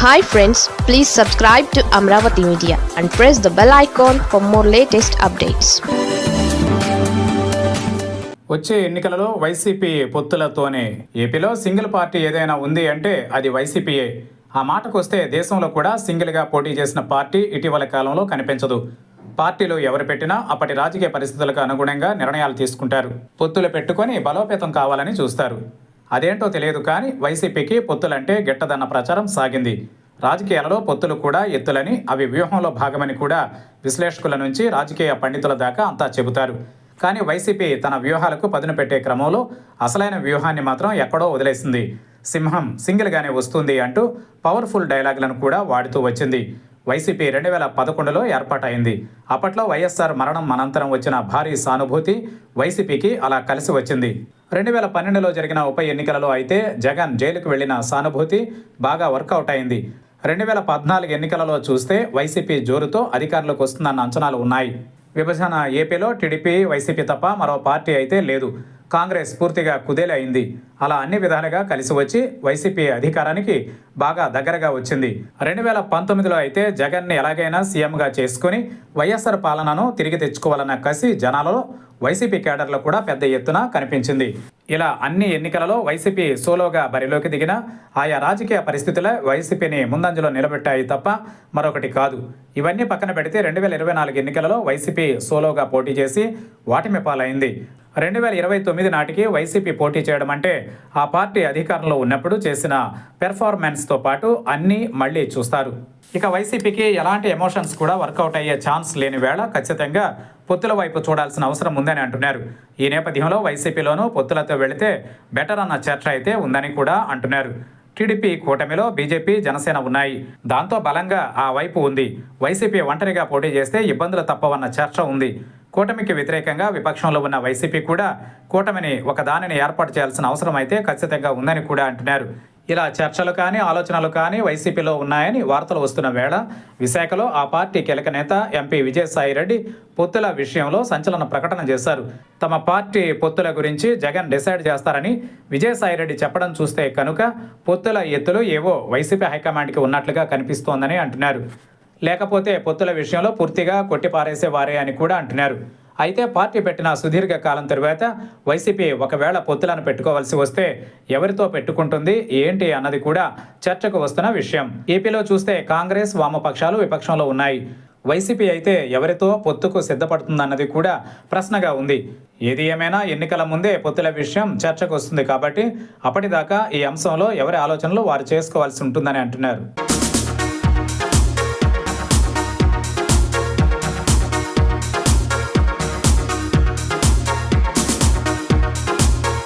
Hi friends, please subscribe to Amravati Media and press the bell icon for more latest updates. వచ్చే ఎన్నికలలో YCP పొత్తులతోనే ఏపీలో single party ఏదైనా ఉంది అంటే అది వైసీపీయే. ఆ మాటకు వస్తే దేశంలో కూడా సింగిల్గా పోటీ చేసిన పార్టీ ఇటీవల కాలంలో కనిపించదు. పార్టీలు ఎవరు పెట్టినా అప్పటి రాజకీయ పరిస్థితులకు అనుగుణంగా నిర్ణయాలు తీసుకుంటారు. పొత్తులు పెట్టుకొని బలోపేతం కావాలని చూస్తారు. అదేంటో తెలియదు కానీ వైసీపీకి పొత్తులంటే గిట్టదన్న ప్రచారం సాగింది. రాజకీయాలలో పొత్తులు కూడా ఎత్తులని, అవి వ్యూహంలో భాగమని కూడా విశ్లేషకుల నుంచి రాజకీయ పండితుల దాకా అంతా చెబుతారు. కానీ వైసీపీ తన వ్యూహాలకు పదును పెట్టే క్రమంలో అసలైన వ్యూహాన్ని మాత్రం ఎక్కడో వదిలేసింది. సింహం సింగిల్గానే వస్తుంది అంటూ పవర్ఫుల్ డైలాగులను కూడా వాడుతూ వచ్చింది. వైసీపీ 2011లో ఏర్పాటైంది. అప్పట్లో వైఎస్ఆర్ మరణం అనంతరం వచ్చిన భారీ సానుభూతి వైసీపీకి అలా కలిసి వచ్చింది. 2012లో జరిగిన ఉప ఎన్నికలలో అయితే జగన్ జైలుకు వెళ్లిన సానుభూతి బాగా వర్కౌట్ అయింది. 2014 ఎన్నికలలో చూస్తే వైసీపీ జోరుతో అధికారంలోకి వస్తుందన్న అంచనాలు ఉన్నాయి. విభజన ఏపీలో టీడీపీ, వైసీపీ తప్ప మరో పార్టీ అయితే లేదు. కాంగ్రెస్ పూర్తిగా కుదేలైంది. అలా అన్ని విధాలుగా కలిసి వచ్చి వైసీపీ అధికారానికి బాగా దగ్గరగా వచ్చింది. 2019లో అయితే జగన్ని ఎలాగైనా సీఎంగా చేసుకుని వైఎస్ఆర్ పాలనను తిరిగి తెచ్చుకోవాలన్న కసి జనాలలో, వైసీపీ కేడర్లో కూడా పెద్ద ఎత్తున కనిపించింది. ఇలా అన్ని ఎన్నికలలో వైసీపీ సోలోగా బరిలోకి దిగినా ఆయా రాజకీయ పరిస్థితులే వైసీపీని ముందంజలో నిలబెట్టాయి తప్ప మరొకటి కాదు. ఇవన్నీ పక్కన పెడితే 2024 ఎన్నికలలో వైసీపీ సోలోగా పోటీ చేసి వాటిమి పాలైంది. 2029 నాటికి వైసీపీ పోటీ చేయడం అంటే ఆ పార్టీ అధికారంలో ఉన్నప్పుడు చేసిన పెర్ఫార్మెన్స్తో పాటు అన్నీ మళ్ళీ చూస్తారు. ఇక వైసీపీకి ఎలాంటి ఎమోషన్స్ కూడా వర్కౌట్ అయ్యే ఛాన్స్ లేని వేళ ఖచ్చితంగా పొత్తుల వైపు చూడాల్సిన అవసరం ఉందని అంటున్నారు. ఈ నేపథ్యంలో వైసీపీలోనూ పొత్తులతో వెళితే బెటర్ అన్న చర్చ అయితే ఉందని కూడా అంటున్నారు. టీడీపీ కూటమిలో బీజేపీ, జనసేన ఉన్నాయి. దాంతో బలంగా ఆ వైపు ఉంది. వైసీపీ ఒంటరిగా పోటీ చేస్తే ఇబ్బందులు తప్పవన్న చర్చ ఉంది. కూటమికి వ్యతిరేకంగా విపక్షంలో ఉన్న వైసీపీ కూడా కూటమిని ఒక దానిని ఏర్పాటు చేయాల్సిన అవసరం అయితే ఖచ్చితంగా ఉందని కూడా అంటున్నారు. ఇలా చర్చలు కానీ ఆలోచనలు కానీ వైసీపీలో ఉన్నాయని వార్తలు వస్తున్న వేళ విశాఖలో ఆ పార్టీ కీలక నేత ఎంపీ విజయసాయిరెడ్డి పొత్తుల విషయంలో సంచలన ప్రకటన చేశారు. తమ పార్టీ పొత్తుల గురించి జగన్ డిసైడ్ చేస్తారని విజయసాయిరెడ్డి చెప్పడం చూస్తే కనుక పొత్తుల ఎత్తులు ఏవో వైసీపీ హైకమాండ్కి ఉన్నట్లుగా కనిపిస్తోందని అంటున్నారు. లేకపోతే పొత్తుల విషయంలో పూర్తిగా కొట్టిపారేసేవారే అని కూడా అంటున్నారు. అయితే పార్టీ పెట్టిన సుదీర్ఘ కాలం తరువాత వైసీపీ ఒకవేళ పొత్తులను పెట్టుకోవాల్సి వస్తే ఎవరితో పెట్టుకుంటుంది ఏంటి అన్నది కూడా చర్చకు వస్తున్న విషయం. ఏపీలో చూస్తే కాంగ్రెస్, వామపక్షాలు విపక్షంలో ఉన్నాయి. వైసీపీ అయితే ఎవరితో పొత్తుకు సిద్ధపడుతుందన్నది కూడా ప్రశ్నగా ఉంది. ఏది ఏమైనా ఎన్నికల ముందే పొత్తుల విషయం చర్చకు వస్తుంది కాబట్టి అప్పటిదాకా ఈ అంశంలో ఎవరి ఆలోచనలు వారు చేసుకోవాల్సి ఉంటుందని అంటున్నారు.